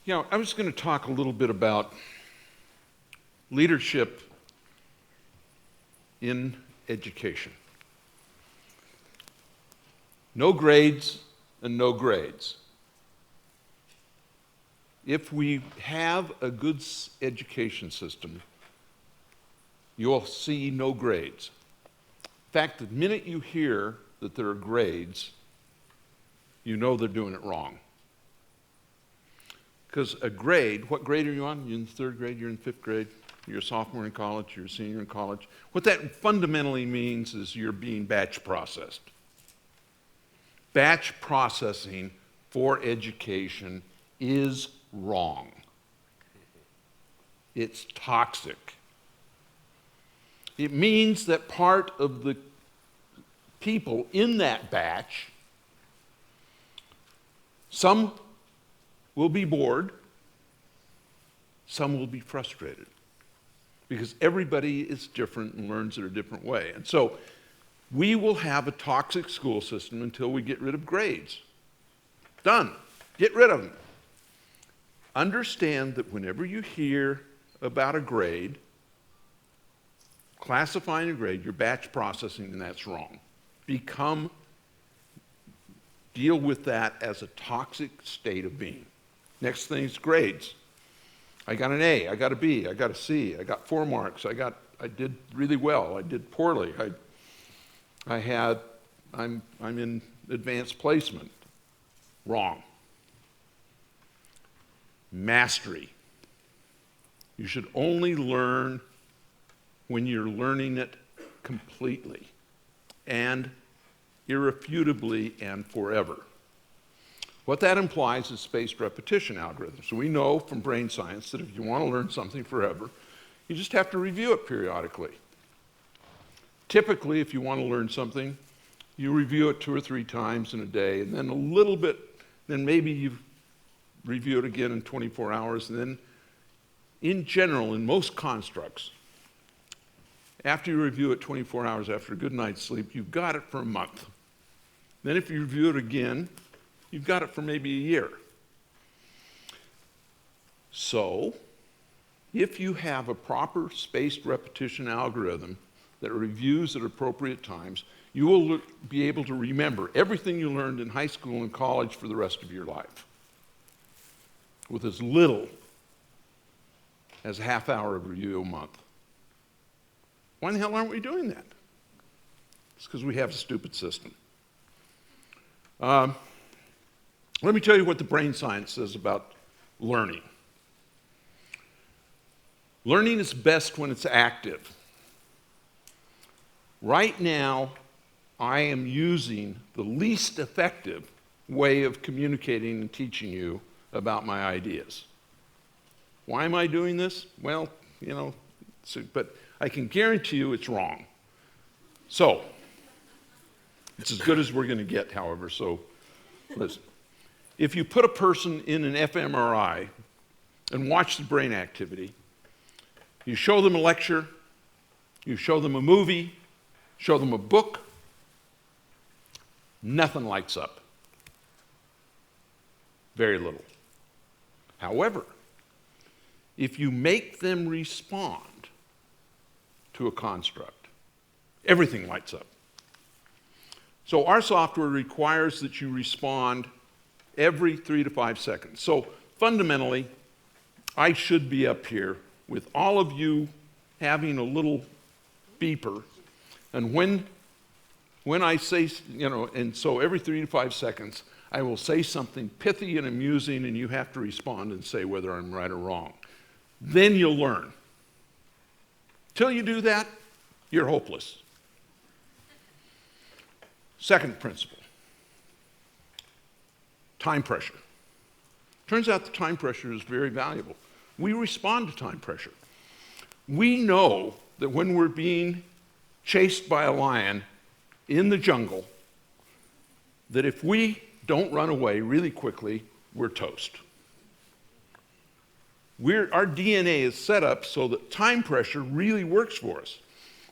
I was going to talk a little bit about leadership in education. No grades and no grades. If we have a good education system, you'll see no grades. In fact, the minute you hear that there are grades, you know they're doing it wrong. Because a grade, what grade are you on? You're in the third grade, you're in fifth grade, you're a sophomore in college, you're a senior in college. What that fundamentally means is you're being batch processed. Batch processing for education is wrong. It's toxic. It means that part of the people in that batch, some will be bored, some will be frustrated, because everybody is different and learns in a different way. And so we will have a toxic school system until we get rid of grades. Done. Get rid of them. Understand that whenever you hear about a grade, classifying a grade, you're batch processing, and that's wrong. Deal with that as a toxic state of being. Next thing is grades. I got an A, I got a B, I got a C, I got 4 marks, I did really well, I did poorly, I'm in advanced placement. Wrong. Mastery. You should only learn when you're learning it completely and irrefutably and forever. What that implies is spaced repetition algorithms. So we know from brain science that if you want to learn something forever, you just have to review it periodically. Typically, if you want to learn something, you review it 2 or 3 times in a day, and then a little bit, then maybe you review it again in 24 hours, and then in general, in most constructs, after you review it 24 hours after a good night's sleep, you've got it for a month. Then if you review it again, you've got it for maybe a year. So, if you have a proper spaced repetition algorithm that reviews at appropriate times, you will be able to remember everything you learned in high school and college for the rest of your life with as little as a half hour of review a month. Why in the hell aren't we doing that? It's because we have a stupid system. Let me tell you what the brain science says about learning. Learning is best when it's active. Right now, I am using the least effective way of communicating and teaching you about my ideas. Why am I doing this? Well, but I can guarantee you it's wrong. So, it's as good as we're going to get, however, so listen. If you put a person in an fMRI and watch the brain activity, you show them a lecture, you show them a movie, show them a book, nothing lights up. Very little. However, if you make them respond to a construct, everything lights up. So our software requires that you respond every 3 to 5 seconds. So fundamentally, I should be up here with all of you having a little beeper, and when I say, and so every 3 to 5 seconds, I will say something pithy and amusing, and you have to respond and say whether I'm right or wrong. Then you'll learn. Till you do that, you're hopeless. Second principle. Time pressure. Turns out the time pressure is very valuable. We respond to time pressure. We know that when we're being chased by a lion in the jungle, that if we don't run away really quickly, we're toast. Our DNA is set up so that time pressure really works for us.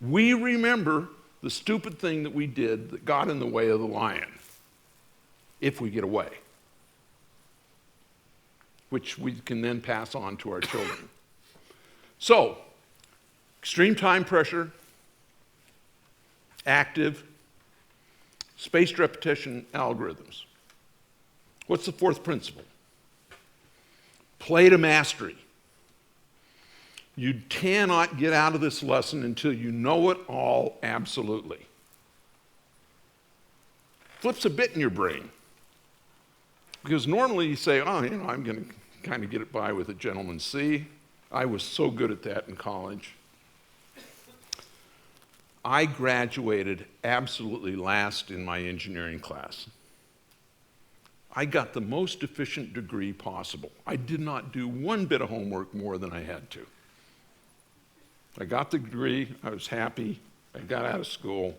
We remember the stupid thing that we did that got in the way of the lion, if we get away. which we can then pass on to our children. So, extreme time pressure, active, spaced repetition algorithms. What's the fourth principle? Play to mastery. You cannot get out of this lesson until you know it all absolutely. Flips a bit in your brain. Because normally you say, oh, I'm going to kind of get it by with a gentleman's C. I was so good at that in college. I graduated absolutely last in my engineering class. I got the most efficient degree possible. I did not do one bit of homework more than I had to. I got the degree, I was happy, I got out of school.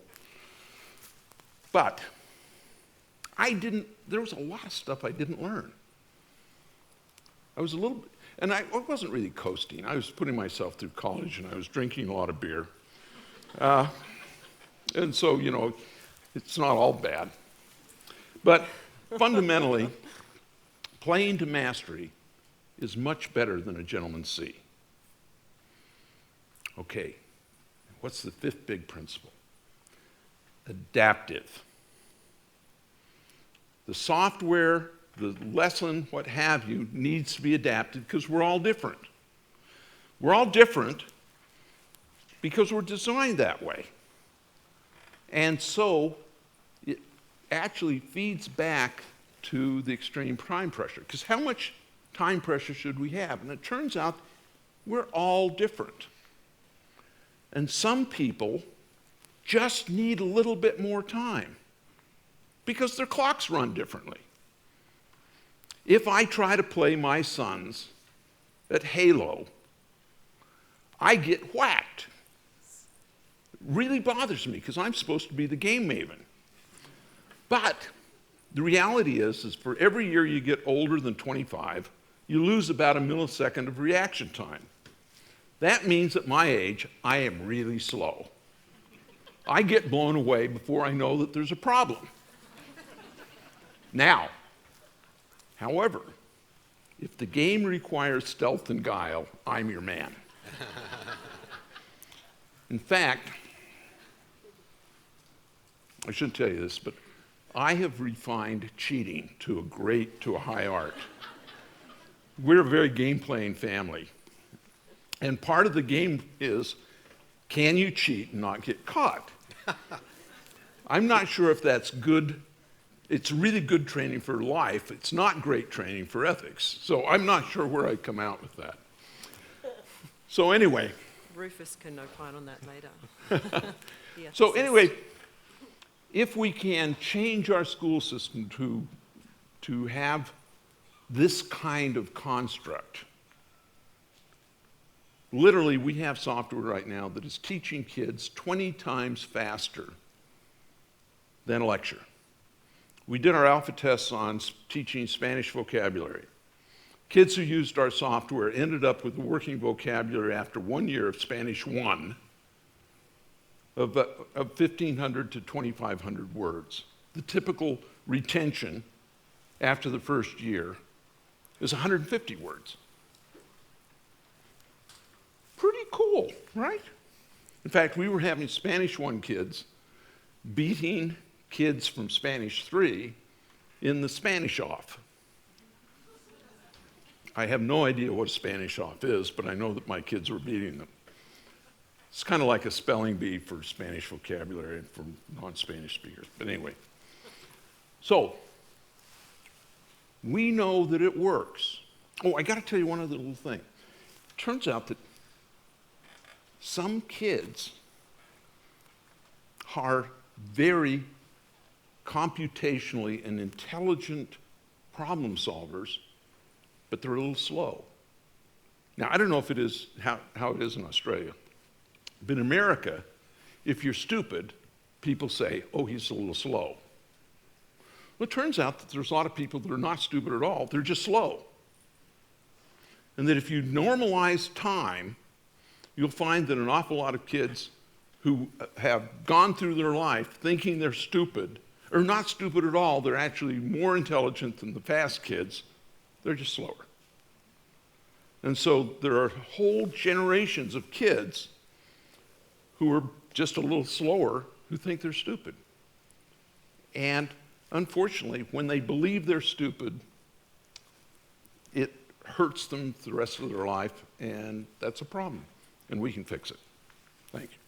But there was a lot of stuff I didn't learn. I was a little bit, and I wasn't really coasting. I was putting myself through college and I was drinking a lot of beer. And so, it's not all bad. But fundamentally, playing to mastery is much better than a gentleman's C. Okay, what's the fifth big principle? Adaptive. The software, the lesson, what have you, needs to be adapted because we're all different. We're all different because we're designed that way. And so it actually feeds back to the extreme time pressure. Because how much time pressure should we have? And it turns out we're all different. And some people just need a little bit more time because their clocks run differently. If I try to play my sons at Halo, I get whacked. It really bothers me because I'm supposed to be the game maven. But the reality is for every year you get older than 25, you lose about a millisecond of reaction time. That means at my age, I am really slow. I get blown away before I know that there's a problem. Now, however, if the game requires stealth and guile, I'm your man. In fact, I shouldn't tell you this, but I have refined cheating to a high art. We're a very game-playing family. And part of the game is, can you cheat and not get caught? I'm not sure if that's good. It's really good training for life. It's not great training for ethics. So I'm not sure where I come out with that. So anyway. Rufus can opine on that later. So anyway, if we can change our school system to have this kind of construct, literally we have software right now that is teaching kids 20 times faster than a lecture. We did our alpha tests on teaching Spanish vocabulary. Kids who used our software ended up with working vocabulary after 1 year of Spanish 1 of 1,500 to 2,500 words. The typical retention after the first year is 150 words. Pretty cool, right? In fact, we were having Spanish 1 kids beating kids from Spanish 3 in the Spanish off. I have no idea what a Spanish off is, but I know that my kids were beating them. It's kind of like a spelling bee for Spanish vocabulary for non-Spanish speakers. But anyway, so we know that it works. Oh, I got to tell you one other little thing. It turns out that some kids are very computationally and intelligent problem solvers, but they're a little slow. Now, I don't know if it is how it is in Australia, but in America, if you're stupid, people say, oh, he's a little slow. Well, it turns out that there's a lot of people that are not stupid at all, they're just slow. And that if you normalize time, you'll find that an awful lot of kids who have gone through their life thinking they're stupid, or not stupid at all, they're actually more intelligent than the fast kids, they're just slower. And so there are whole generations of kids who are just a little slower who think they're stupid. And unfortunately, when they believe they're stupid, it hurts them the rest of their life, and that's a problem. And we can fix it. Thank you.